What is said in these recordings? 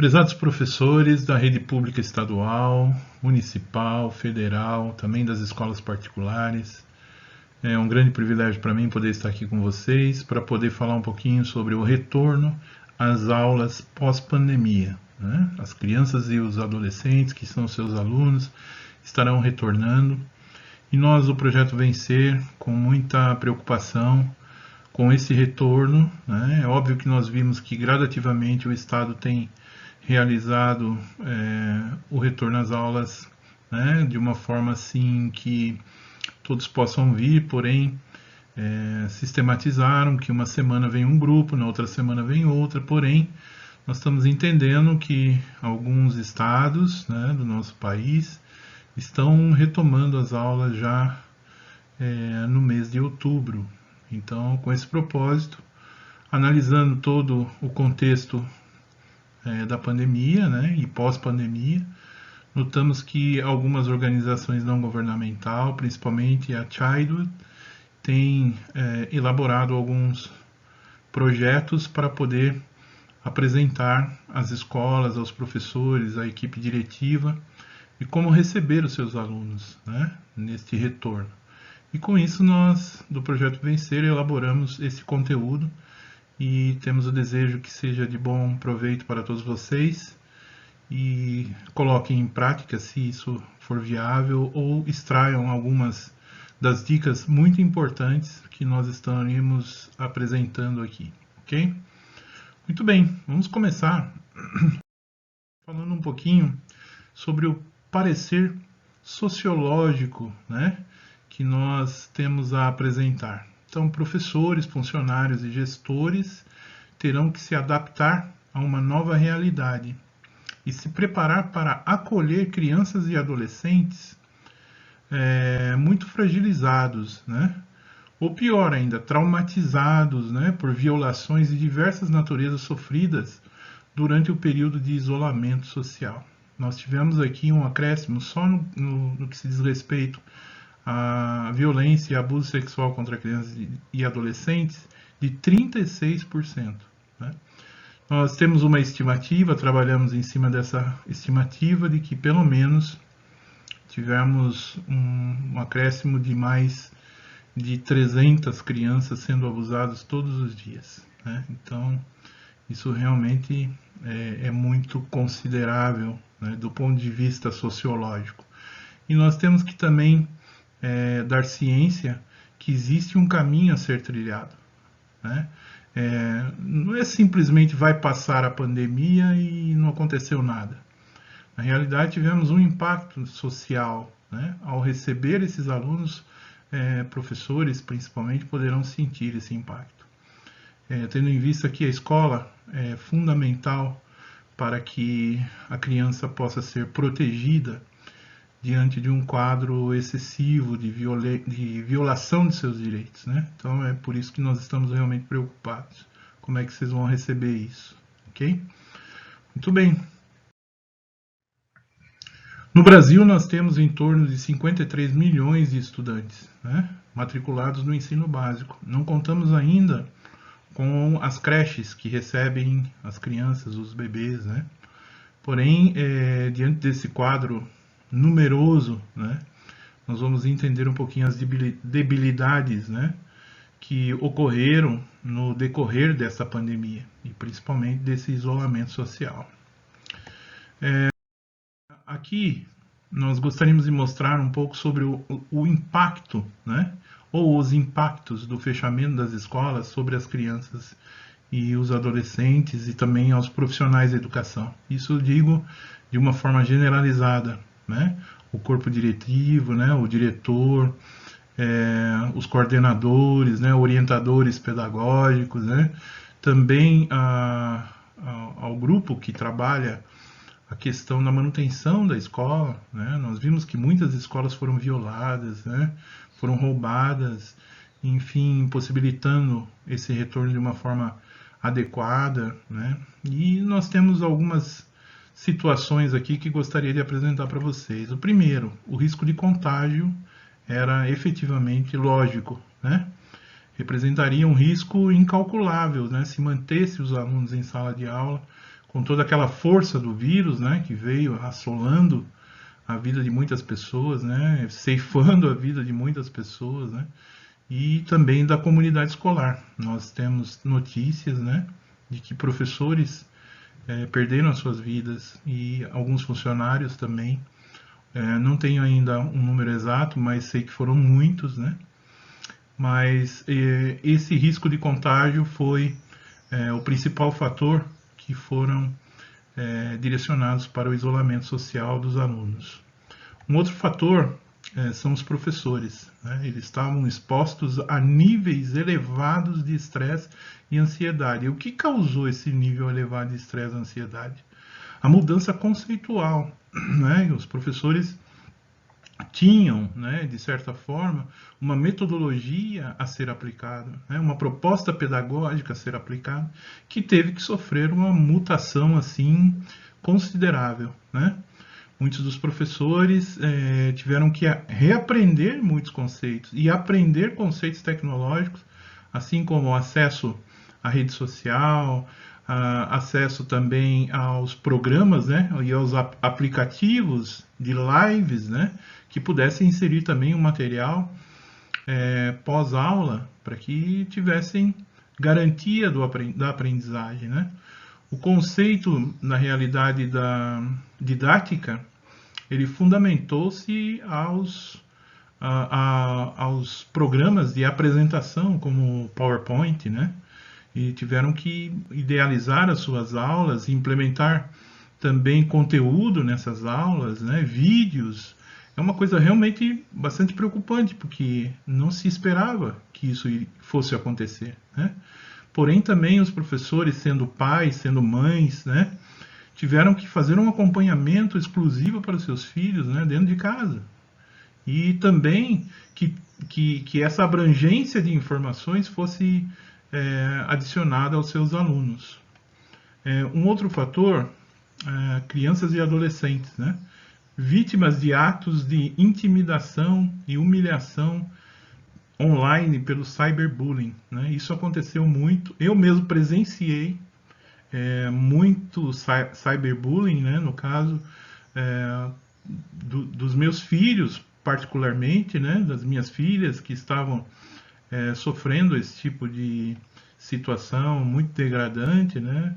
Prezados professores da rede pública estadual, municipal, federal, também das escolas particulares, é um grande privilégio para mim poder estar aqui com vocês para poder falar um pouquinho sobre o retorno às aulas pós-pandemia, né? As crianças e os adolescentes, que são seus alunos, estarão retornando e nós, do Projeto Vencer, com muita preocupação com esse retorno, né? É óbvio que nós vimos que gradativamente o Estado tem realizado o retorno às aulas, né, de uma forma assim que todos possam vir, porém sistematizaram que uma semana vem um grupo, na outra semana vem outra, porém nós estamos entendendo que alguns estados, né, do nosso país estão retomando as aulas já no mês de outubro. Então, com esse propósito, analisando todo o contexto da pandemia, né, e pós-pandemia, notamos que algumas organizações não governamentais, principalmente a Childhood, têm elaborado alguns projetos para poder apresentar às escolas, aos professores, à equipe diretiva, e como receber os seus alunos, né, neste retorno. E com isso nós, do Projeto Vencer, elaboramos esse conteúdo e temos o desejo que seja de bom proveito para todos vocês e coloquem em prática se isso for viável ou extraiam algumas das dicas muito importantes que nós estaremos apresentando aqui, ok? Muito bem, vamos começar falando um pouquinho sobre o parecer sociológico, né, que nós temos a apresentar. Então, professores, funcionários e gestores terão que se adaptar a uma nova realidade e se preparar para acolher crianças e adolescentes muito fragilizados, né? Ou pior ainda, traumatizados, né, por violações de diversas naturezas sofridas durante o período de isolamento social. Nós tivemos aqui um acréscimo só no que se diz respeito a violência e abuso sexual contra crianças e adolescentes de 36%. Né? Nós temos uma estimativa, trabalhamos em cima dessa estimativa de que pelo menos tivemos um acréscimo de mais de 300 crianças sendo abusadas todos os dias. Né? Então, isso realmente é muito considerável, né, do ponto de vista sociológico. E nós temos que também dar ciência que existe um caminho a ser trilhado, né? Não é simplesmente vai passar a pandemia e não aconteceu nada. Na realidade, tivemos um impacto social, né? Ao receber esses alunos, professores principalmente poderão sentir esse impacto. Tendo em vista que a escola é fundamental para que a criança possa ser protegida diante de um quadro excessivo de violação de seus direitos, né? Então é por isso que nós estamos realmente preocupados. Como é que vocês vão receber isso, ok? Muito bem. No Brasil nós temos em torno de 53 milhões de estudantes, né, matriculados no ensino básico. Não contamos ainda com as creches que recebem as crianças, os bebês, né? Porém, diante desse quadro numeroso, né, nós vamos entender um pouquinho as debilidades, né, que ocorreram no decorrer dessa pandemia e principalmente desse isolamento social. Aqui nós gostaríamos de mostrar um pouco sobre o impacto, né, ou os impactos do fechamento das escolas sobre as crianças e os adolescentes e também aos profissionais da educação. Isso eu digo de uma forma generalizada, né? O corpo diretivo, né? O diretor, os coordenadores, né? Orientadores pedagógicos, né? Também ao grupo que trabalha a questão da manutenção da escola, né? Nós vimos que muitas escolas foram violadas, né? Foram roubadas, enfim, impossibilitando esse retorno de uma forma adequada, né? E nós temos algumas situações aqui que gostaria de apresentar para vocês. O primeiro, o risco de contágio era efetivamente lógico, né? Representaria um risco incalculável, né? Se mantesse os alunos em sala de aula com toda aquela força do vírus, né, que veio assolando a vida de muitas pessoas, né, ceifando a vida de muitas pessoas, né, e também da comunidade escolar. Nós temos notícias, né, de que professores perderam as suas vidas e alguns funcionários também. Não tenho ainda um número exato, mas sei que foram muitos, né? Mas esse risco de contágio foi o principal fator que foram direcionados para o isolamento social dos alunos. Um outro fator são os professores, né? Eles estavam expostos a níveis elevados de estresse e ansiedade. E o que causou esse nível elevado de estresse e ansiedade? A mudança conceitual, né? Os professores tinham, né, de certa forma, uma metodologia a ser aplicada, né, uma proposta pedagógica a ser aplicada, que teve que sofrer uma mutação assim considerável, né? Muitos dos professores tiveram que reaprender muitos conceitos e aprender conceitos tecnológicos, assim como o acesso à rede social, acesso também aos programas, né, e aos aplicativos de lives, né, que pudessem inserir também um material pós-aula para que tivessem garantia da aprendizagem, né? O conceito, na realidade, da didática, ele fundamentou-se aos programas de apresentação, como o PowerPoint, né? E tiveram que idealizar as suas aulas, implementar também conteúdo nessas aulas, né? Vídeos. É uma coisa realmente bastante preocupante, porque não se esperava que isso fosse acontecer, né? Porém, também os professores, sendo pais, sendo mães, né, tiveram que fazer um acompanhamento exclusivo para os seus filhos, né, dentro de casa. E também que essa abrangência de informações fosse adicionada aos seus alunos. Um outro fator, crianças e adolescentes, né, vítimas de atos de intimidação e humilhação online pelo cyberbullying, né? Isso aconteceu muito. Eu mesmo presenciei muito cyberbullying, né? No caso dos meus filhos, particularmente, né? Das minhas filhas que estavam sofrendo esse tipo de situação muito degradante, né?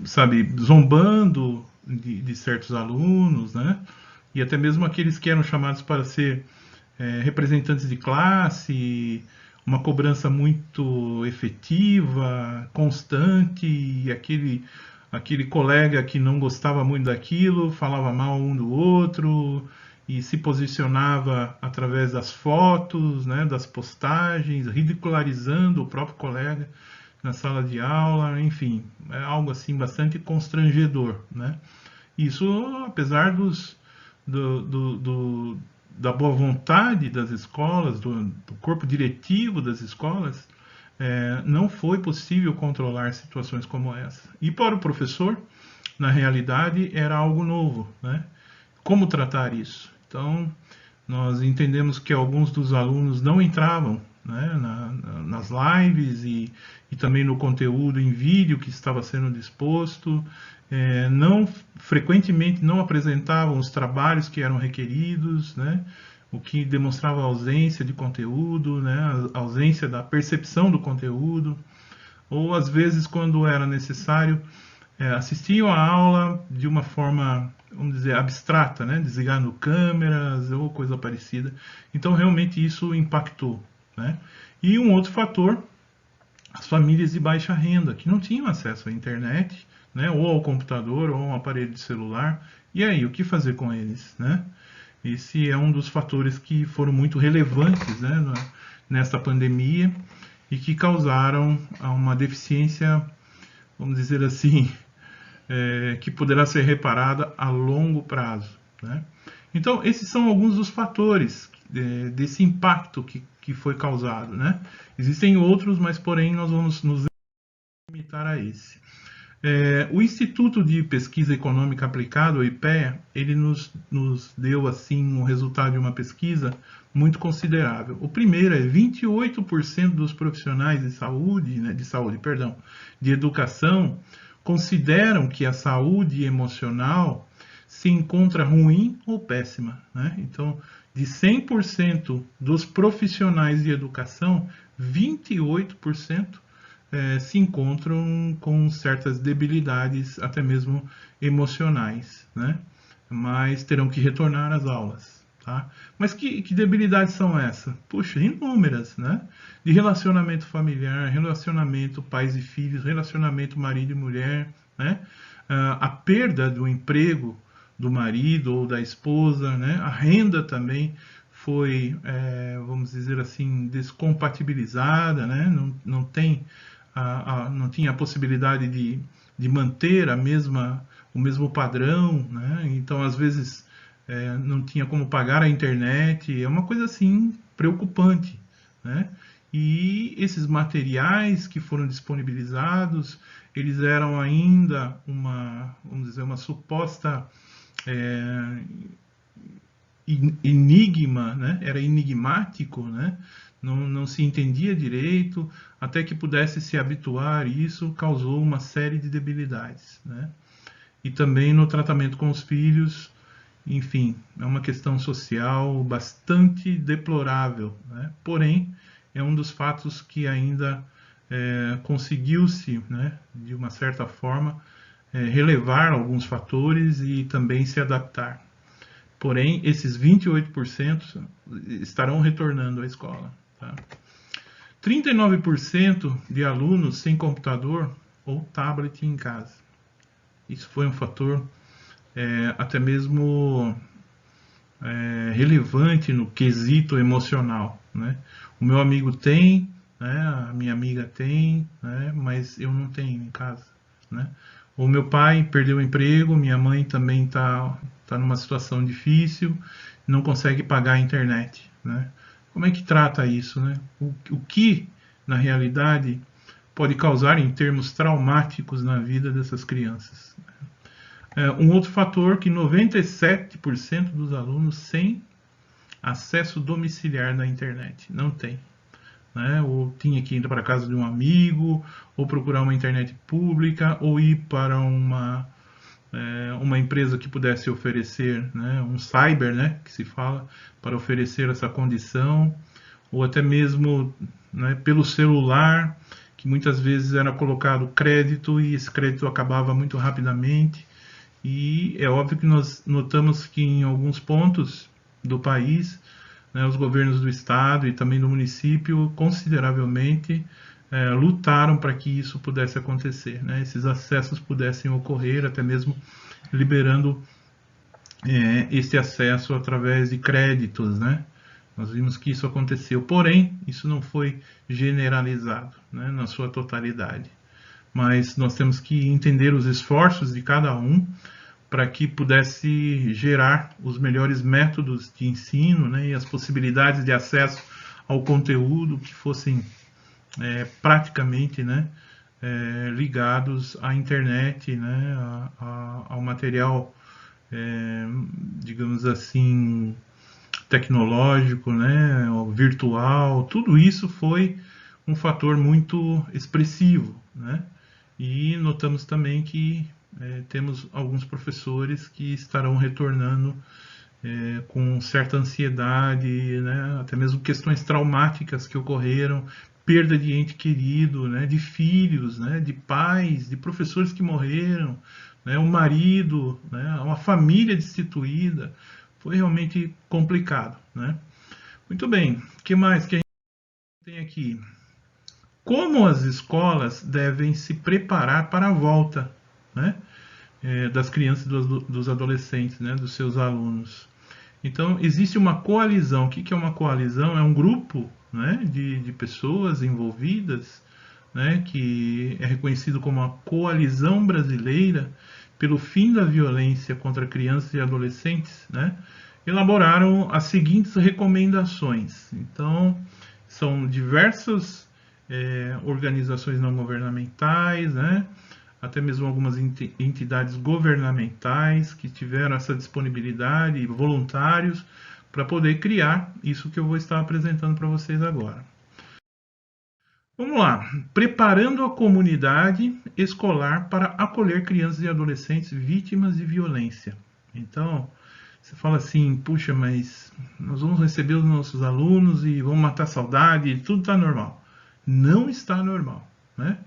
Sabe, zombando de certos alunos, né? E até mesmo aqueles que eram chamados para ser representantes de classe, uma cobrança muito efetiva, constante, e aquele colega que não gostava muito daquilo, falava mal um do outro, e se posicionava através das fotos, né, das postagens, ridicularizando o próprio colega na sala de aula, enfim, é algo assim bastante constrangedor, né? Isso, apesar da boa vontade das escolas, do corpo diretivo das escolas, não foi possível controlar situações como essa. E para o professor, na realidade, era algo novo, né? Como tratar isso? Então, nós entendemos que alguns dos alunos não entravam, né, nas lives e também no conteúdo em vídeo que estava sendo disposto, frequentemente não apresentavam os trabalhos que eram requeridos, né, o que demonstrava a ausência de conteúdo, né, a ausência da percepção do conteúdo, ou às vezes, quando era necessário, assistiam a aula de uma forma, vamos dizer, abstrata, né? Desligando câmeras ou coisa parecida. Então, realmente, isso impactou, né? E um outro fator, as famílias de baixa renda, que não tinham acesso à internet, né? Ou ao computador, ou a um aparelho de celular. E aí, o que fazer com eles, né? Esse é um dos fatores que foram muito relevantes, né, nesta pandemia e que causaram uma deficiência, vamos dizer assim, que poderá ser reparada a longo prazo, né? Então, esses são alguns dos fatores desse impacto que foi causado, né? Existem outros, mas porém nós vamos nos limitar a esse. O Instituto de Pesquisa Econômica Aplicada, o IPEA, ele nos deu assim um resultado de uma pesquisa muito considerável. O primeiro é 28% dos profissionais de saúde, né, de educação, consideram que a saúde emocional se encontra ruim ou péssima, né? Então, de 100% dos profissionais de educação, 28% se encontram com certas debilidades, até mesmo emocionais, né? Mas terão que retornar às aulas, tá? Mas que debilidades são essas? Puxa, inúmeras, né? De relacionamento familiar, relacionamento pais e filhos, relacionamento marido e mulher, né? A perda do emprego do marido ou da esposa, né? A renda também foi, vamos dizer assim, descompatibilizada, né? Não tem não tinha a possibilidade de manter o mesmo padrão, né? Então às vezes não tinha como pagar a internet, é uma coisa assim preocupante, né? E esses materiais que foram disponibilizados, eles eram ainda vamos dizer, uma suposta é, enigma, né? Era enigmático, né? Não se entendia direito, até que pudesse se habituar, e isso causou uma série de debilidades, né? E também no tratamento com os filhos, enfim, é uma questão social bastante deplorável, né? Porém, é um dos fatos que ainda conseguiu-se, né, de uma certa forma, relevar alguns fatores e também se adaptar. Porém, esses 28% estarão retornando à escola. Tá? 39% de alunos sem computador ou tablet em casa. Isso foi um fator até mesmo relevante no quesito emocional. Né? O meu amigo tem, né? A minha amiga tem, né? Mas eu não tenho em casa. Né? O meu pai perdeu o emprego, minha mãe também está numa situação difícil, não consegue pagar a internet. Né? Como é que trata isso? Né? O que, na realidade, pode causar em termos traumáticos na vida dessas crianças? Um outro fator que 97% dos alunos sem acesso domiciliar na internet. Não tem. Né? Ou tinha que ir para a casa de um amigo, ou procurar uma internet pública, ou ir para uma empresa que pudesse oferecer, né, um cyber, né, que se fala, para oferecer essa condição, ou até mesmo, né, pelo celular, que muitas vezes era colocado crédito e esse crédito acabava muito rapidamente. E é óbvio que nós notamos que em alguns pontos do país, né, os governos do estado e também do município consideravelmente lutaram para que isso pudesse acontecer, né, esses acessos pudessem ocorrer, até mesmo liberando esse acesso através de créditos, né? Nós vimos que isso aconteceu, porém, isso não foi generalizado, né, na sua totalidade. Mas nós temos que entender os esforços de cada um para que pudesse gerar os melhores métodos de ensino, né, e as possibilidades de acesso ao conteúdo que fossem praticamente, né, ligados à internet, né, ao material, digamos assim, tecnológico, né, virtual. Tudo isso foi um fator muito expressivo, né? E notamos também que temos alguns professores que estarão retornando com certa ansiedade, né? Até mesmo questões traumáticas que ocorreram, perda de ente querido, né? De filhos, né? De pais, de professores que morreram, né? Um marido, né? Uma família destituída. Foi realmente complicado, né? Muito bem, o que mais que a gente tem aqui? Como as escolas devem se preparar para a volta, né, das crianças e dos adolescentes, né, dos seus alunos. Então, existe uma coalizão. O que é uma coalizão? É um grupo, né, de pessoas envolvidas, né, que é reconhecido como a Coalizão Brasileira pelo Fim da Violência contra Crianças e Adolescentes, né, elaboraram as seguintes recomendações. Então, são diversas organizações não governamentais, né, até mesmo algumas entidades governamentais que tiveram essa disponibilidade, voluntários, para poder criar isso que eu vou estar apresentando para vocês agora. Vamos lá, preparando a comunidade escolar para acolher crianças e adolescentes vítimas de violência. Então, você fala assim, puxa, mas nós vamos receber os nossos alunos e vamos matar a saudade, e tudo está normal. Não está normal, né?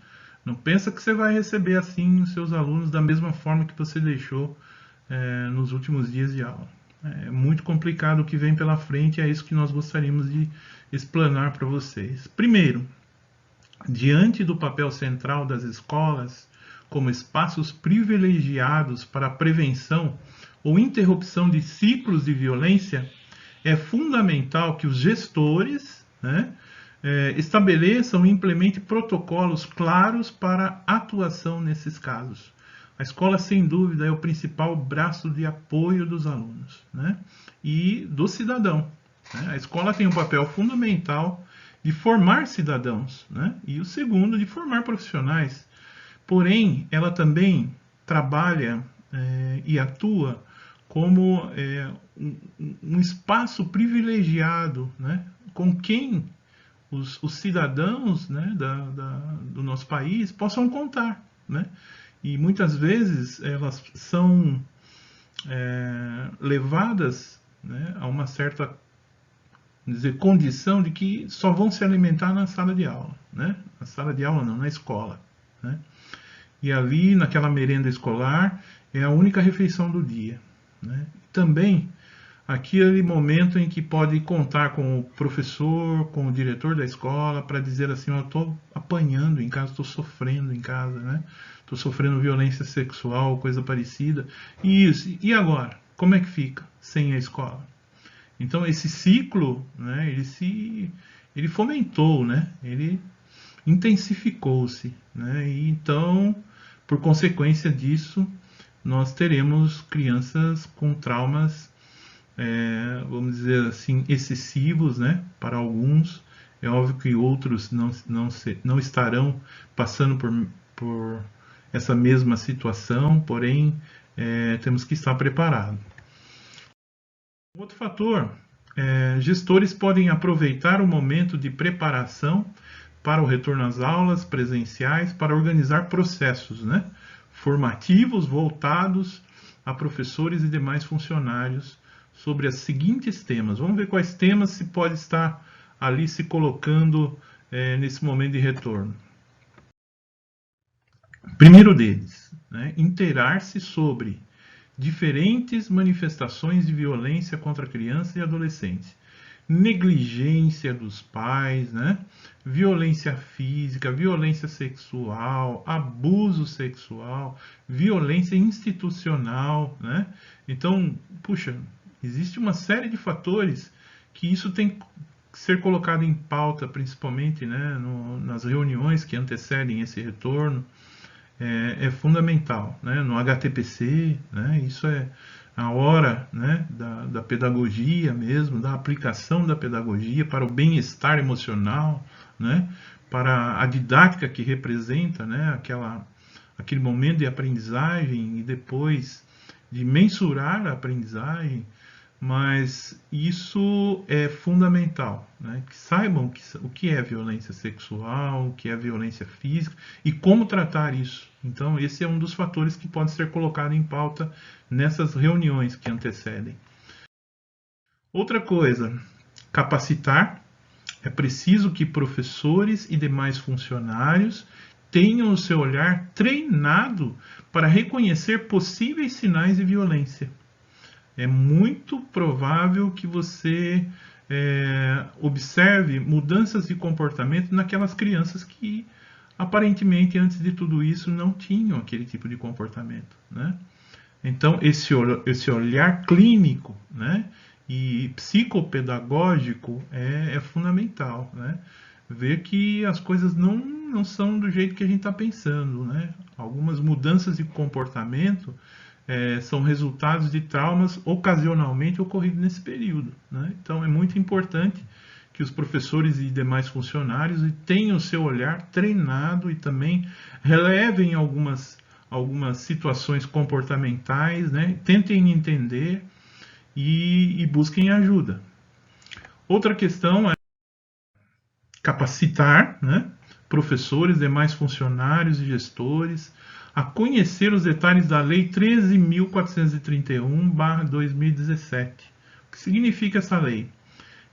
Não pensa que você vai receber assim os seus alunos da mesma forma que você deixou nos últimos dias de aula. É muito complicado o que vem pela frente, é isso que nós gostaríamos de explanar para vocês. Primeiro, diante do papel central das escolas como espaços privilegiados para a prevenção ou interrupção de ciclos de violência, é fundamental que os gestores, né, estabeleçam e implementem protocolos claros para atuação nesses casos. A escola, sem dúvida, é o principal braço de apoio dos alunos, né, e do cidadão. Né? A escola tem um papel fundamental de formar cidadãos, né? E o segundo, de formar profissionais. Porém, ela também trabalha e atua como um espaço privilegiado, né? Com quem os cidadãos, né, do nosso país possam contar, né? E muitas vezes elas são levadas, né, a uma certa condição de que só vão se alimentar na sala de aula, né? Na sala de aula não, na escola, né? E ali, naquela merenda escolar, é a única refeição do dia, né? Também, aquele momento em que pode contar com o professor, com o diretor da escola, para dizer assim, eu estou apanhando em casa, estou sofrendo em casa, né? Estou sofrendo violência sexual, coisa parecida. E isso, e agora? Como é que fica sem a escola? Então esse ciclo, né, ele fomentou, né, ele intensificou-se, né, e então, por consequência disso, nós teremos crianças com traumas, vamos dizer assim, excessivos, né, para alguns. É óbvio que outros não estarão passando por essa mesma situação, porém, temos que estar preparados. Outro fator, gestores podem aproveitar o momento de preparação para o retorno às aulas presenciais para organizar processos, né, formativos voltados a professores e demais funcionários sobre os seguintes temas. Vamos ver quais temas se pode estar ali se colocando nesse momento de retorno. Primeiro deles, né, inteirar-se sobre diferentes manifestações de violência contra crianças e adolescentes. Negligência dos pais, né? Violência física, violência sexual, abuso sexual, violência institucional, né? Então, puxa, existe uma série de fatores que isso tem que ser colocado em pauta, principalmente, né, nas reuniões que antecedem esse retorno. É fundamental, né? No HTPC, né? Isso é a hora, né, da pedagogia mesmo, da aplicação da pedagogia para o bem-estar emocional, né, para a didática que representa, né, aquele momento de aprendizagem e depois de mensurar a aprendizagem. Mas isso é fundamental, né? Que saibam o que é violência sexual, o que é violência física e como tratar isso. Então, esse é um dos fatores que pode ser colocado em pauta nessas reuniões que antecedem. Outra coisa, capacitar. É preciso que professores e demais funcionários tenham o seu olhar treinado para reconhecer possíveis sinais de violência. É muito provável que você observe mudanças de comportamento naquelas crianças que aparentemente antes de tudo isso não tinham aquele tipo de comportamento, né? Então esse olhar clínico, né, e psicopedagógico é fundamental, né? Ver que as coisas não são do jeito que a gente está pensando, né? Algumas mudanças de comportamento são resultados de traumas ocasionalmente ocorridos nesse período, né? Então é muito importante que que os professores e demais funcionários tenham o seu olhar treinado e também relevem algumas situações comportamentais, né? Tentem entender e busquem ajuda. Outra questão é capacitar, né, professores, demais funcionários e gestores a conhecer os detalhes da Lei 13.431/2017. O que significa essa lei?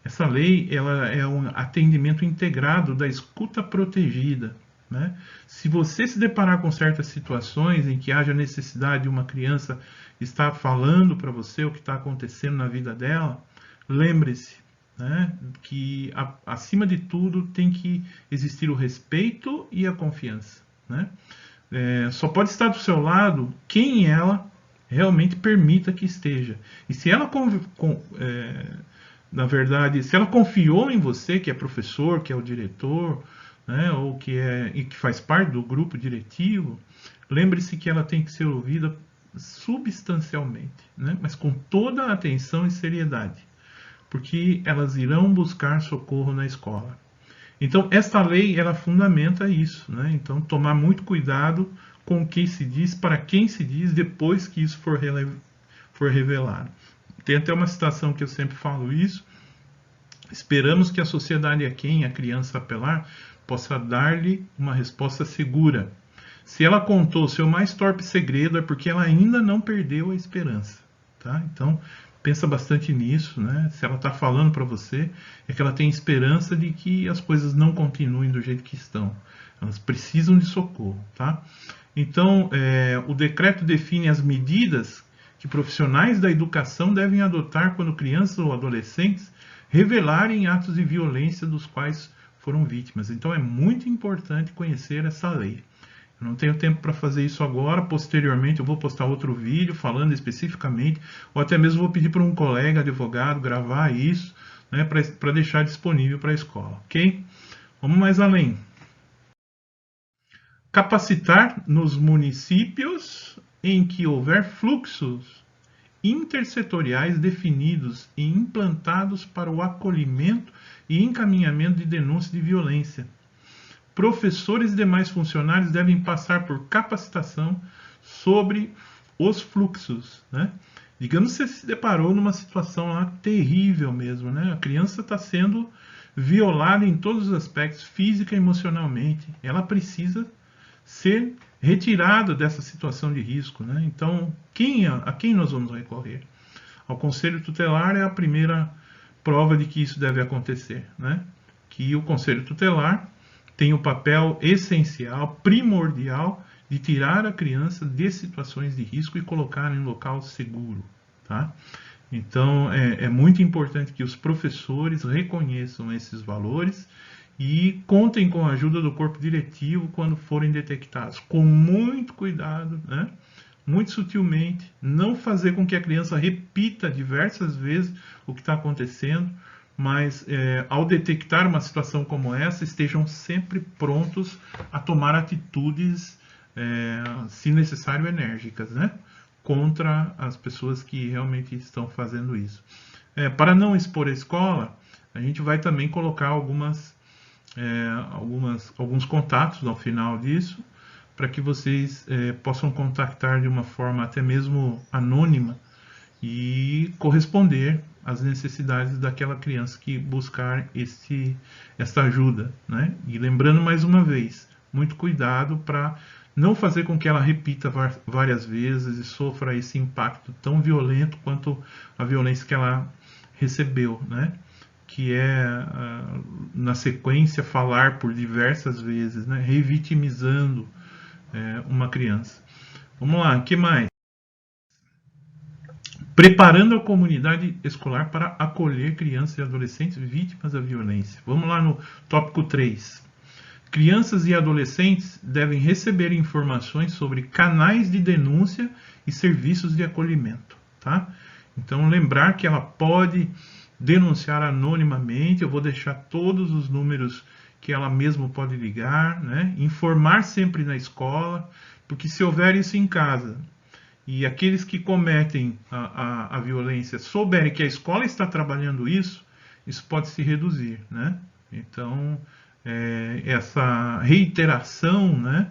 Essa lei ela é um atendimento integrado da escuta protegida. Né? Se você se deparar com certas situações em que haja necessidade de uma criança estar falando para você o que está acontecendo na vida dela, lembre-se, né, que acima de tudo tem que existir o respeito e a confiança. Né? Só pode estar do seu lado quem ela realmente permita que esteja. E se ela na verdade, se ela confiou em você, que é professor, que é o diretor, né, ou que faz parte do grupo diretivo, lembre-se que ela tem que ser ouvida substancialmente, né, mas com toda a atenção e seriedade, porque elas irão buscar socorro na escola. Então, esta lei, ela fundamenta isso, né? Então, tomar muito cuidado com o que se diz, para quem se diz, depois que isso for revelado. Tem até uma citação que eu sempre falo isso: esperamos que a sociedade a quem a criança apelar possa dar-lhe uma resposta segura. Se ela contou o seu mais torpe segredo, é porque ela ainda não perdeu a esperança. Tá? Então, pensa bastante nisso, né? Se ela está falando para você, é que ela tem esperança de que as coisas não continuem do jeito que estão. Elas precisam de socorro, tá? Então, o decreto define as medidas que profissionais da educação devem adotar quando crianças ou adolescentes revelarem atos de violência dos quais foram vítimas. Então, é muito importante conhecer essa lei. Eu não tenho tempo para fazer isso agora. Posteriormente eu vou postar outro vídeo falando especificamente, ou até mesmo vou pedir para um colega advogado gravar isso, né, para deixar disponível para a escola, ok? Vamos mais além. Capacitar nos municípios em que houver fluxos intersetoriais definidos e implantados para o acolhimento e encaminhamento de denúncias de violência. Professores e demais funcionários devem passar por capacitação sobre os fluxos. Né? Digamos que você se deparou numa situação lá terrível mesmo. Né? A criança está sendo violada em todos os aspectos, física e emocionalmente. Ela precisa ser retirada dessa situação de risco. Né? Então, a quem nós vamos recorrer? Ao Conselho Tutelar é a primeira prova de que isso deve acontecer. Né? Que o Conselho Tutelar tem o papel essencial, primordial, de tirar a criança de situações de risco e colocar em um local seguro. Tá? Então, é muito importante que os professores reconheçam esses valores e contem com a ajuda do corpo diretivo quando forem detectados. Com muito cuidado, né? Muito sutilmente, não fazer com que a criança repita diversas vezes o que está acontecendo, mas ao detectar uma situação como essa, estejam sempre prontos a tomar atitudes, se necessário, enérgicas, né? Contra as pessoas que realmente estão fazendo isso. Para não expor a escola, a gente vai também colocar alguns contatos ao final disso, para que vocês possam contactar de uma forma até mesmo anônima e corresponder às necessidades daquela criança que buscar essa ajuda. Né? E lembrando mais uma vez, muito cuidado para não fazer com que ela repita várias vezes e sofra esse impacto tão violento quanto a violência que ela recebeu, né? Que é, na sequência, falar por diversas vezes, né? Revitimizando uma criança. Vamos lá, o que mais? Preparando a comunidade escolar para acolher crianças e adolescentes vítimas da violência. Vamos lá no tópico 3. Crianças e adolescentes devem receber informações sobre canais de denúncia e serviços de acolhimento. Tá? Então, lembrar que ela pode denunciar anonimamente. Eu vou deixar todos os números que ela mesma pode ligar. Né? Informar sempre na escola, porque se houver isso em casa e aqueles que cometem a violência souberem que a escola está trabalhando isso, isso pode se reduzir, né? Então, essa reiteração, né,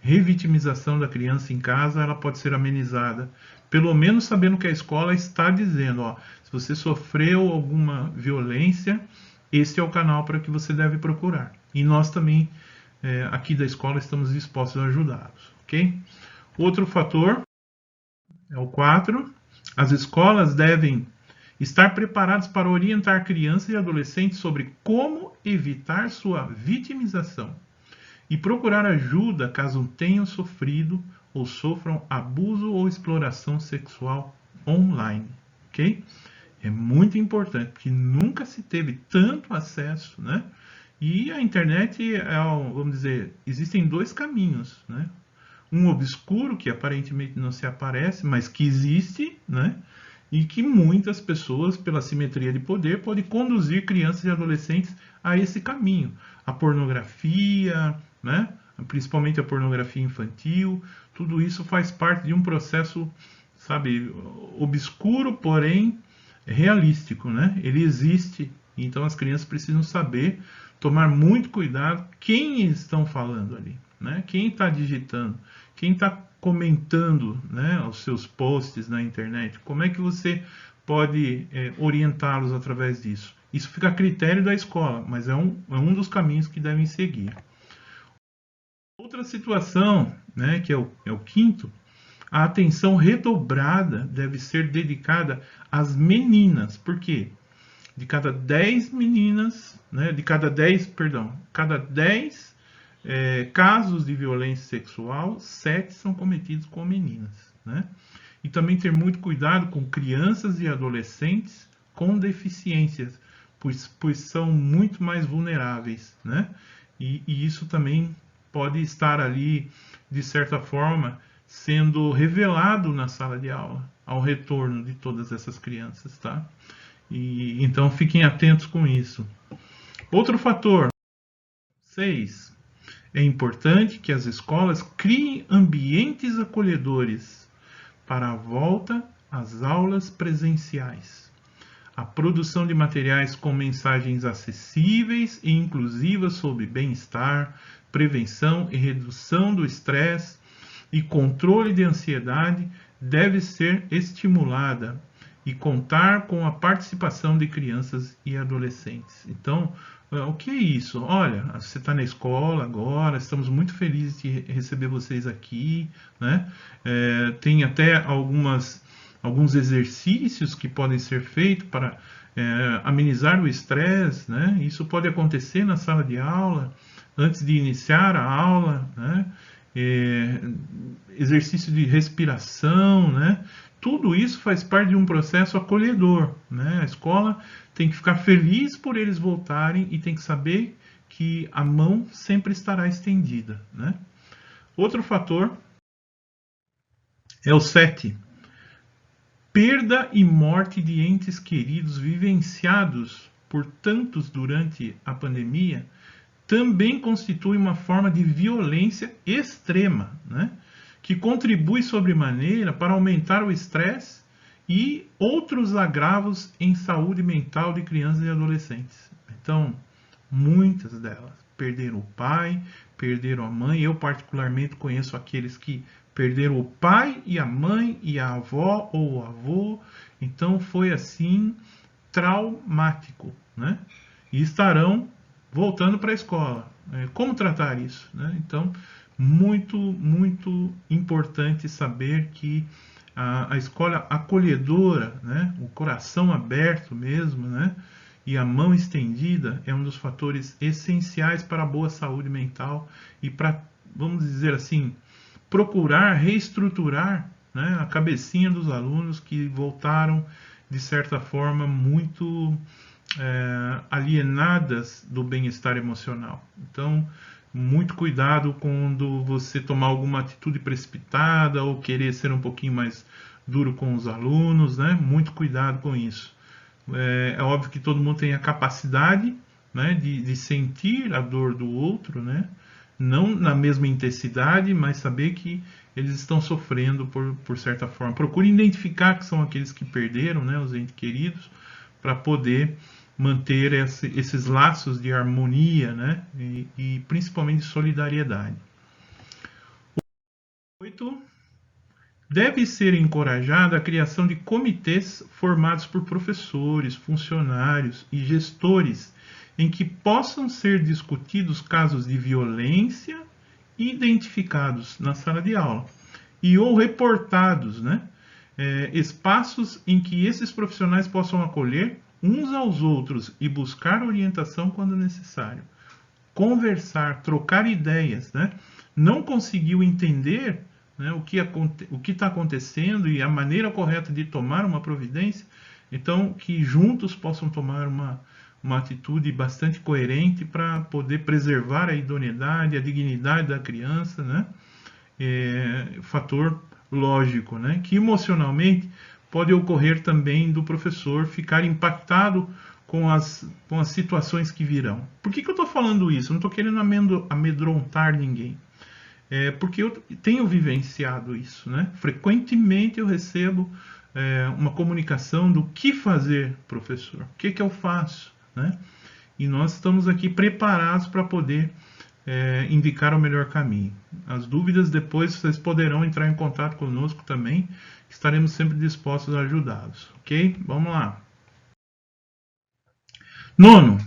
revitimização da criança em casa, ela pode ser amenizada, pelo menos sabendo que a escola está dizendo, ó, se você sofreu alguma violência, esse é o canal para que você deve procurar. E nós também, aqui da escola, estamos dispostos a ajudá-los, ok? Outro fator é o 4. As escolas devem estar preparadas para orientar crianças e adolescentes sobre como evitar sua vitimização e procurar ajuda caso tenham sofrido ou sofram abuso ou exploração sexual online, ok? É muito importante, porque nunca se teve tanto acesso, né? E a internet, vamos dizer, existem dois caminhos, né? Um obscuro, que aparentemente não se aparece, mas que existe, né? E que muitas pessoas, pela simetria de poder, podem conduzir crianças e adolescentes a esse caminho. A pornografia, né? Principalmente a pornografia infantil, tudo isso faz parte de um processo, sabe, obscuro, porém realístico, né? Ele existe, então as crianças precisam saber tomar muito cuidado quem estão falando ali, né? Quem está digitando, quem está comentando, né, os seus posts na internet, como é que você pode orientá-los através disso? Isso fica a critério da escola, mas é um dos caminhos que devem seguir. Outra situação, né, que é o quinto, a atenção redobrada deve ser dedicada às meninas. Por quê? De cada 10 meninas, né, cada 10 casos de violência sexual, 7 são cometidos com meninas, né? E também ter muito cuidado com crianças e adolescentes com deficiências, pois são muito mais vulneráveis, né? E isso também pode estar ali, de certa forma, sendo revelado na sala de aula, ao retorno de todas essas crianças, tá? E então fiquem atentos com isso. Outro fator, 6. É importante que as escolas criem ambientes acolhedores para a volta às aulas presenciais. A produção de materiais com mensagens acessíveis e inclusivas sobre bem-estar, prevenção e redução do estresse e controle de ansiedade deve ser estimulada e contar com a participação de crianças e adolescentes. Então, o que é isso? Olha, você está na escola agora, estamos muito felizes de receber vocês aqui, né? Tem até alguns exercícios que podem ser feitos para amenizar o estresse, né? Isso pode acontecer na sala de aula, antes de iniciar a aula, né? Exercício de respiração, né? Tudo isso faz parte de um processo acolhedor, né? A escola tem que ficar feliz por eles voltarem e tem que saber que a mão sempre estará estendida, né? Outro fator é o 7. Perda e morte de entes queridos vivenciados por tantos durante a pandemia também constitui uma forma de violência extrema, né? Que contribui sobremaneira para aumentar o estresse e outros agravos em saúde mental de crianças e adolescentes. Então, muitas delas perderam o pai, perderam a mãe. Eu particularmente conheço aqueles que perderam o pai e a mãe e a avó ou o avô. Então foi assim traumático, né? E estarão voltando para a escola. Como tratar isso, né? Então, muito, muito importante saber que a escola acolhedora, né, o coração aberto mesmo, né, e a mão estendida é um dos fatores essenciais para a boa saúde mental e para, vamos dizer assim, procurar reestruturar, né, a cabecinha dos alunos que voltaram, de certa forma, muito alienadas do bem-estar emocional. Então, muito cuidado quando você tomar alguma atitude precipitada ou querer ser um pouquinho mais duro com os alunos, né? Muito cuidado com isso. É óbvio que todo mundo tem a capacidade, né, de sentir a dor do outro, né? Não na mesma intensidade, mas saber que eles estão sofrendo por certa forma. Procure identificar que são aqueles que perderam, né, os entes queridos, para poder manter esses laços de harmonia, né? E principalmente de solidariedade. 8. Deve ser encorajada a criação de comitês formados por professores, funcionários e gestores, em que possam ser discutidos casos de violência identificados na sala de aula e ou reportados, né? Espaços em que esses profissionais possam acolher uns aos outros e buscar orientação quando necessário. Conversar, trocar ideias, né? Não conseguiu entender, né, o que está acontecendo e a maneira correta de tomar uma providência, então que juntos possam tomar uma atitude bastante coerente para poder preservar a idoneidade, a dignidade da criança, né? Fator lógico, né? Que emocionalmente pode ocorrer também do professor ficar impactado com as situações que virão. Por que eu estou falando isso? Eu não estou querendo amedrontar ninguém. Porque eu tenho vivenciado isso, né? Frequentemente eu recebo uma comunicação do que fazer, professor. O que eu faço, né? E nós estamos aqui preparados para poder indicar o melhor caminho. As dúvidas depois vocês poderão entrar em contato conosco também, estaremos sempre dispostos a ajudá-los, ok? Vamos lá. 9.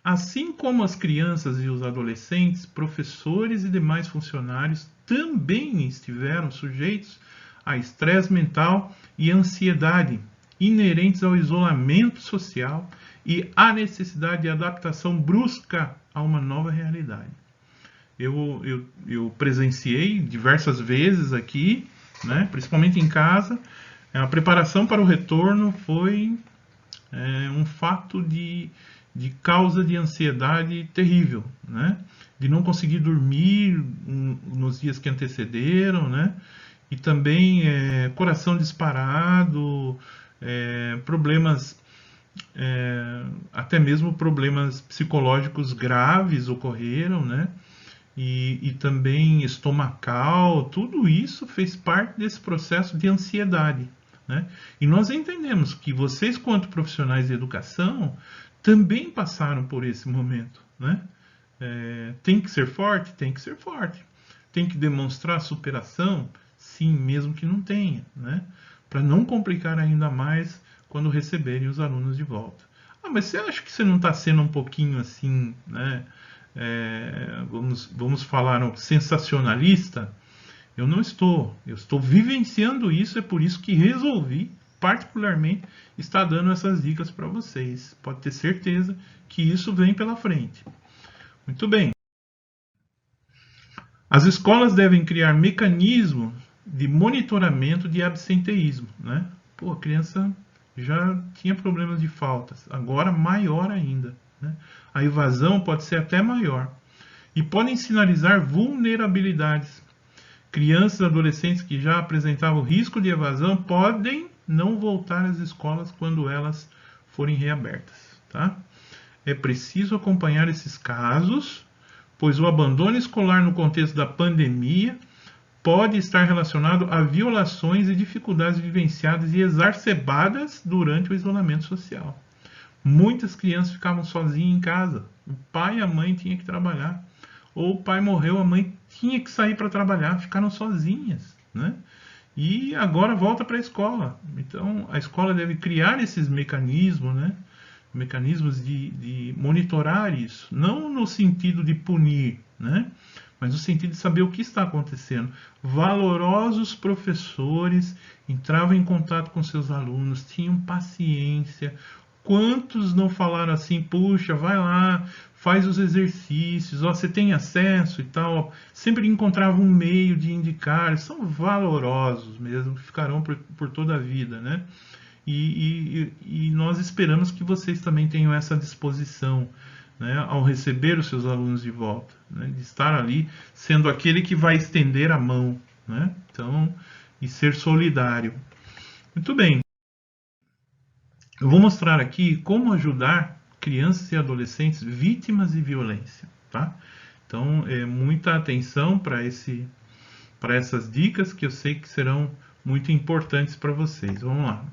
Assim como as crianças e os adolescentes, professores e demais funcionários também estiveram sujeitos a estresse mental e ansiedade inerentes ao isolamento social e à necessidade de adaptação brusca a uma nova realidade. Eu presenciei diversas vezes aqui, né, principalmente em casa, a preparação para o retorno foi um fato de causa de ansiedade terrível, né? De não conseguir dormir nos dias que antecederam, né? E também coração disparado, problemas, até mesmo problemas psicológicos graves ocorreram, né? E também estomacal, tudo isso fez parte desse processo de ansiedade, né? E nós entendemos que vocês, quanto profissionais de educação, também passaram por esse momento, né? Tem que ser forte? Tem que ser forte. Tem que demonstrar superação? Sim, mesmo que não tenha, né? Para não complicar ainda mais quando receberem os alunos de volta. Ah, mas você acha que você não está sendo um pouquinho assim, né? Vamos falar sensacionalista? Eu não estou. Eu estou vivenciando isso, é por isso que resolvi, particularmente, estar dando essas dicas para vocês. Pode ter certeza que isso vem pela frente. Muito bem. As escolas devem criar mecanismos de monitoramento de absenteísmo, né? Pô, a criança já tinha problemas de faltas, agora maior ainda, né? A evasão pode ser até maior. E podem sinalizar vulnerabilidades. Crianças e adolescentes que já apresentavam risco de evasão podem não voltar às escolas quando elas forem reabertas, tá? É preciso acompanhar esses casos, pois o abandono escolar no contexto da pandemia pode estar relacionado a violações e dificuldades vivenciadas e exacerbadas durante o isolamento social. Muitas crianças ficavam sozinhas em casa. O pai e a mãe tinham que trabalhar. Ou o pai morreu, a mãe tinha que sair para trabalhar. Ficaram sozinhas, né? E agora volta para a escola. Então, a escola deve criar esses mecanismos, né? Mecanismos de monitorar isso. Não no sentido de punir, né? Mas no sentido de saber o que está acontecendo. Valorosos professores entravam em contato com seus alunos, tinham paciência. Quantos não falaram assim, puxa, vai lá, faz os exercícios, ó, você tem acesso e tal. Sempre encontravam um meio de indicar. São valorosos mesmo, ficarão por toda a vida, né? E nós esperamos que vocês também tenham essa disposição, né, ao receber os seus alunos de volta, né, de estar ali sendo aquele que vai estender a mão, né, então, e ser solidário. Muito bem. Eu vou mostrar aqui como ajudar crianças e adolescentes vítimas de violência, tá? Então, muita atenção para essas dicas que eu sei que serão muito importantes para vocês. Vamos lá.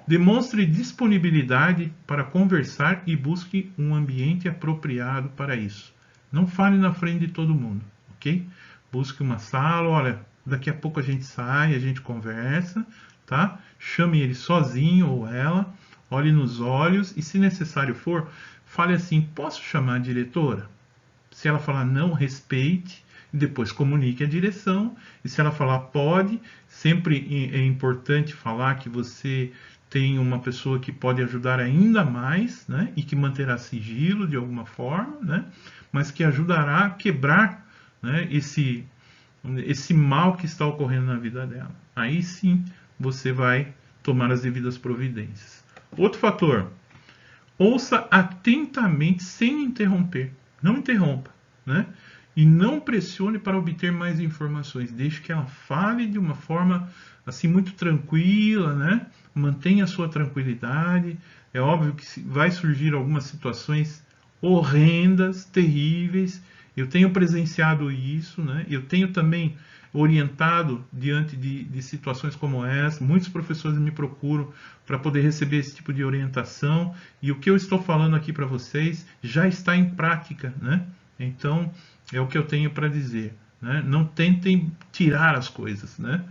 Demonstre disponibilidade para conversar e busque um ambiente apropriado para isso. Não fale na frente de todo mundo, ok? Busque uma sala, olha, daqui a pouco a gente sai, a gente conversa, tá? Chame ele sozinho ou ela, olhe nos olhos e, se necessário for, fale assim: posso chamar a diretora? Se ela falar não, respeite, e depois comunique a direção. E se ela falar pode, sempre é importante falar que você tem uma pessoa que pode ajudar ainda mais, né, e que manterá sigilo de alguma forma, né, mas que ajudará a quebrar, né, esse mal que está ocorrendo na vida dela. Aí sim você vai tomar as devidas providências. Outro fator: ouça atentamente sem interromper. Não interrompa, né? E não pressione para obter mais informações. Deixe que ela fale de uma forma assim muito tranquila, né? Mantenha a sua tranquilidade. É óbvio que vai surgir algumas situações horrendas, terríveis. Eu tenho presenciado isso, né? Eu tenho também orientado diante de situações como essa. Muitos professores me procuram para poder receber esse tipo de orientação, e o que eu estou falando aqui para vocês já está em prática, né? Então, é o que eu tenho para dizer, né? Não tentem tirar as coisas, né?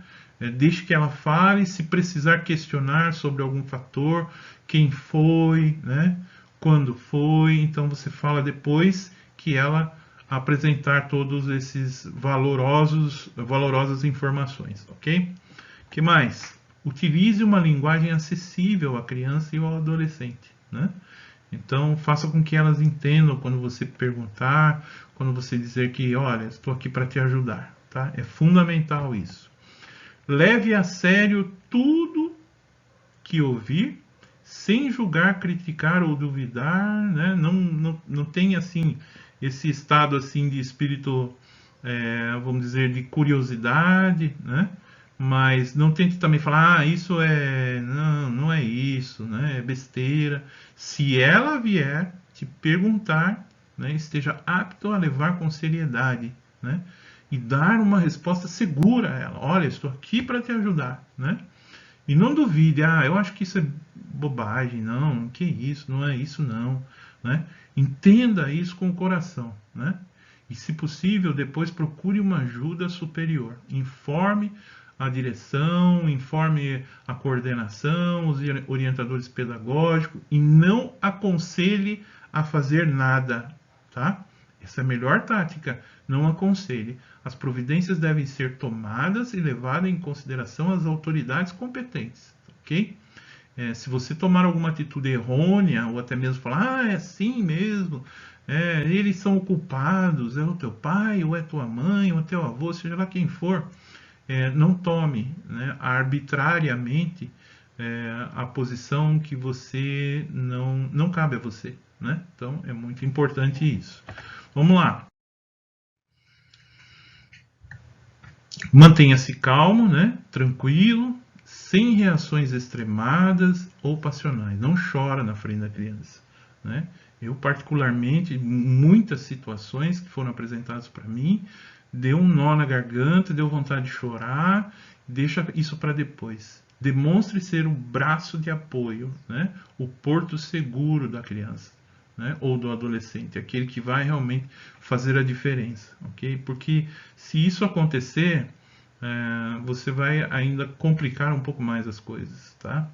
Deixe que ela fale. Se precisar questionar sobre algum fator, quem foi, né? Quando foi, então você fala depois que ela apresentar todos esses valorosas informações, ok? Que mais? Utilize uma linguagem acessível à criança e ao adolescente, né? Então, faça com que elas entendam quando você perguntar, quando você dizer que, olha, estou aqui para te ajudar, tá? É fundamental isso. Leve a sério tudo que ouvir, sem julgar, criticar ou duvidar, né? Não tem, assim, esse estado, assim, de espírito, vamos dizer, de curiosidade, né? Mas não tente também falar: isso não é isso, né? É besteira. Se ela vier te perguntar, né, esteja apto a levar com seriedade, né? E dar uma resposta segura a ela: olha, estou aqui para te ajudar, né? E não duvide: eu acho que isso é bobagem, não, que isso, não é isso não, né? Entenda isso com o coração, né? E, se possível, depois procure uma ajuda superior. Informe a direção, informe a coordenação, os orientadores pedagógicos, e não aconselhe a fazer nada, tá? Essa é a melhor tática. Não aconselhe. As providências devem ser tomadas e levadas em consideração às autoridades competentes, ok? Se você tomar alguma atitude errônea, ou até mesmo falar: é assim mesmo, eles são culpados, é o teu pai, ou é tua mãe, ou é teu avô, seja lá quem for, não tome, né, arbitrariamente a posição que você não cabe a você, né? Então é muito importante isso. Vamos lá. Mantenha-se calmo, né? Tranquilo, sem reações extremadas ou passionais. Não chora na frente da criança, né? Eu, particularmente, muitas situações que foram apresentadas para mim, deu um nó na garganta, deu vontade de chorar. Deixa isso para depois. Demonstre ser o braço de apoio, né? O porto seguro da criança, né? Ou do adolescente, aquele que vai realmente fazer a diferença, ok? Porque se isso acontecer, você vai ainda complicar um pouco mais as coisas, tá?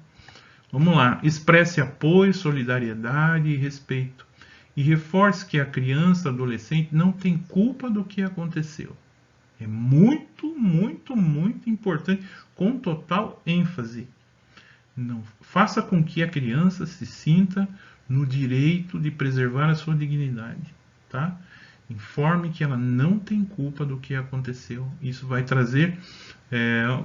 Vamos lá. Expresse apoio, solidariedade e respeito. E reforce que a criança, adolescente, não tem culpa do que aconteceu. É muito, muito, muito importante, com total ênfase. Não, faça com que a criança se sinta no direito de preservar a sua dignidade, tá? Informe que ela não tem culpa do que aconteceu. Isso vai trazer,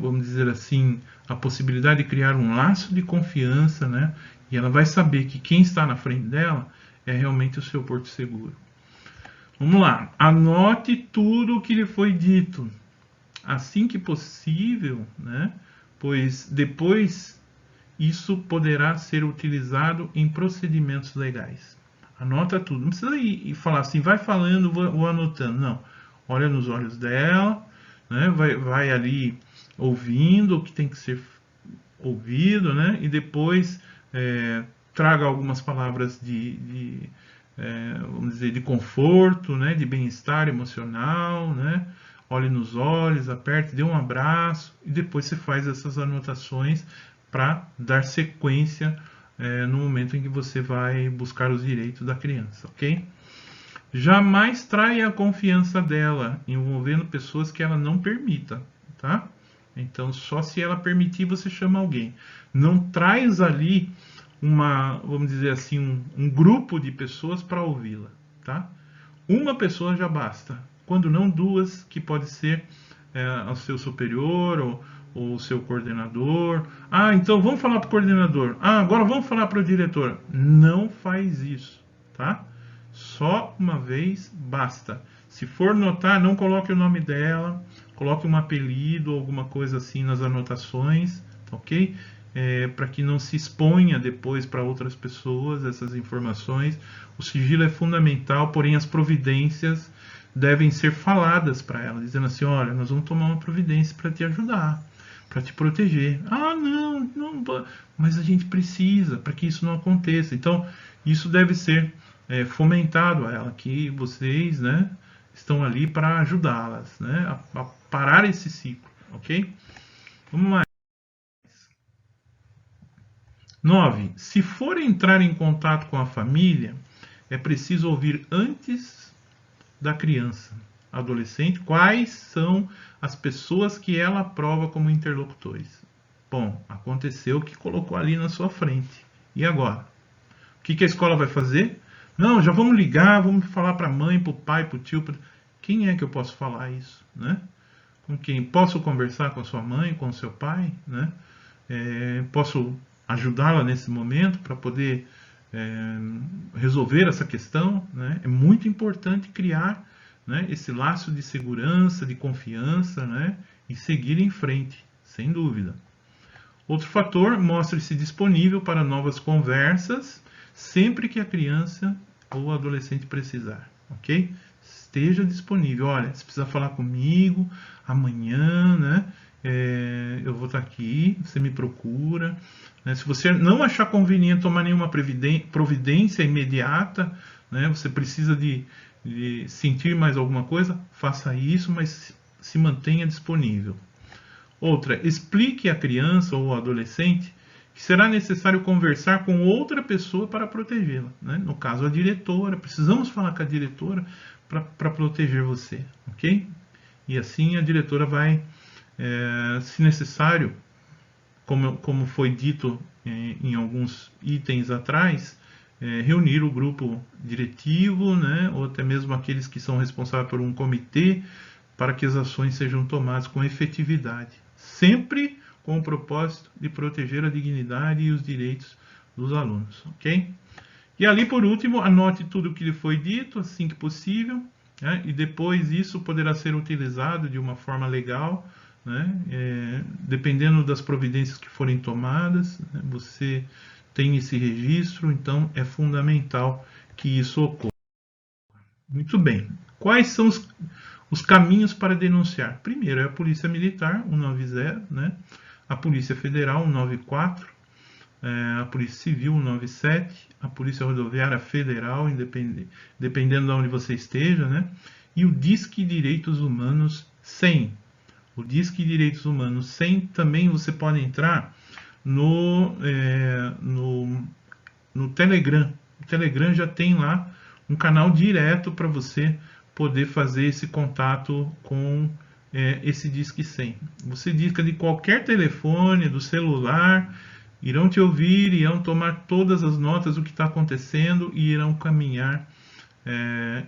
vamos dizer assim, a possibilidade de criar um laço de confiança, né? E ela vai saber que quem está na frente dela é realmente o seu porto seguro. Vamos lá. Anote tudo o que lhe foi dito, assim que possível, né? Pois depois isso poderá ser utilizado em procedimentos legais. Anota tudo. Não precisa ir falar assim: vai falando, vou anotando. Não. Olha nos olhos dela, né? Vai ali ouvindo o que tem que ser ouvido, né? E depois traga algumas palavras vamos dizer, de conforto, né? De bem-estar emocional, né? Olhe nos olhos, aperte, dê um abraço e depois você faz essas anotações para dar sequência no momento em que você vai buscar os direitos da criança, ok? Jamais traia a confiança dela, envolvendo pessoas que ela não permita, tá? Então, só se ela permitir, você chama alguém. Não traz ali vamos dizer assim, um grupo de pessoas para ouvi-la, tá? Uma pessoa já basta. Quando não duas, que pode ser o seu superior ou o seu coordenador. Ah, então vamos falar para o coordenador. Ah, agora vamos falar para o diretor. Não faz isso, tá? Só uma vez basta. Se for notar, não coloque o nome dela, coloque um apelido ou alguma coisa assim nas anotações, ok? Para que não se exponha depois para outras pessoas essas informações. O sigilo é fundamental, porém as providências devem ser faladas para ela, dizendo assim: olha, nós vamos tomar uma providência para te ajudar, para te proteger. Ah, não, mas a gente precisa para que isso não aconteça. Então, isso deve ser fomentado a ela, que vocês, né, estão ali para ajudá-las, né, a parar esse ciclo, ok? Vamos lá. 9. Se for entrar em contato com a família, é preciso ouvir antes da criança, adolescente, quais são as pessoas que ela aprova como interlocutores. Bom, aconteceu o que colocou ali na sua frente. E agora? O que a escola vai fazer? Não, já vamos ligar, vamos falar para a mãe, para o pai, para o tio. Quem é que eu posso falar isso, né? Com quem? Posso conversar com a sua mãe, com o seu pai, né? Posso ajudá-la nesse momento para poder resolver essa questão, né? É muito importante criar, né, esse laço de segurança, de confiança, né, e seguir em frente, sem dúvida. Outro fator, mostre-se disponível para novas conversas sempre que a criança ou adolescente precisar, ok? Esteja disponível. Olha, se precisar falar comigo amanhã, né? Eu vou estar aqui, você me procura. Né? Se você não achar conveniente tomar nenhuma providência imediata, né? Você precisa de sentir mais alguma coisa, faça isso, mas se mantenha disponível. Outra, explique à criança ou ao adolescente que será necessário conversar com outra pessoa para protegê-la. Né? No caso, a diretora. Precisamos falar com a diretora para proteger você, ok? E assim a diretora vai, se necessário, como foi dito em alguns itens atrás, reunir o grupo diretivo, né, ou até mesmo aqueles que são responsáveis por um comitê, para que as ações sejam tomadas com efetividade, sempre com o propósito de proteger a dignidade e os direitos dos alunos, ok? E ali, por último, anote tudo o que lhe foi dito, assim que possível, né, e depois isso poderá ser utilizado de uma forma legal, né, dependendo das providências que forem tomadas, né, você tem esse registro, então é fundamental que isso ocorra. Muito bem. Quais são os caminhos para denunciar? Primeiro é a Polícia Militar, 190, né? A Polícia Federal, 194, a Polícia Civil, 197, a Polícia Rodoviária Federal, dependendo de onde você esteja, né? E o Disque Direitos Humanos 100. O Disque Direitos Humanos 100 também você pode entrar no Telegram. O Telegram já tem lá um canal direto para você poder fazer esse contato com esse Disque 100. Você disca de qualquer telefone, do celular, irão te ouvir, irão tomar todas as notas do que está acontecendo e irão caminhar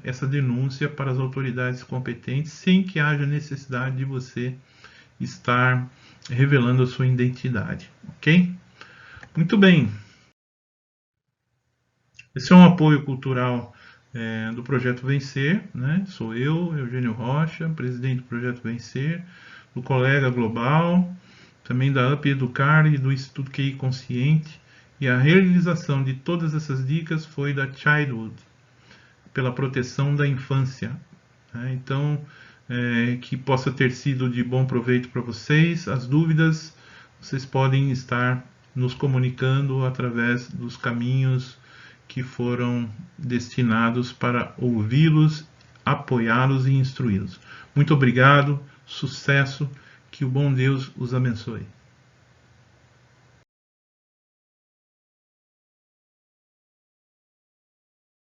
essa denúncia para as autoridades competentes sem que haja necessidade de você estar revelando a sua identidade, ok? Muito bem. Esse é um apoio cultural do Projeto Vencer, né? Sou eu, Eugênio Rocha, presidente do Projeto Vencer, do Colega Global, também da UP Educar e do Instituto QI Consciente, e a realização de todas essas dicas foi da Childhood, pela proteção da infância. Né? Então, que possa ter sido de bom proveito para vocês. As dúvidas, vocês podem estar nos comunicando através dos caminhos que foram destinados para ouvi-los, apoiá-los e instruí-los. Muito obrigado, sucesso, que o bom Deus os abençoe.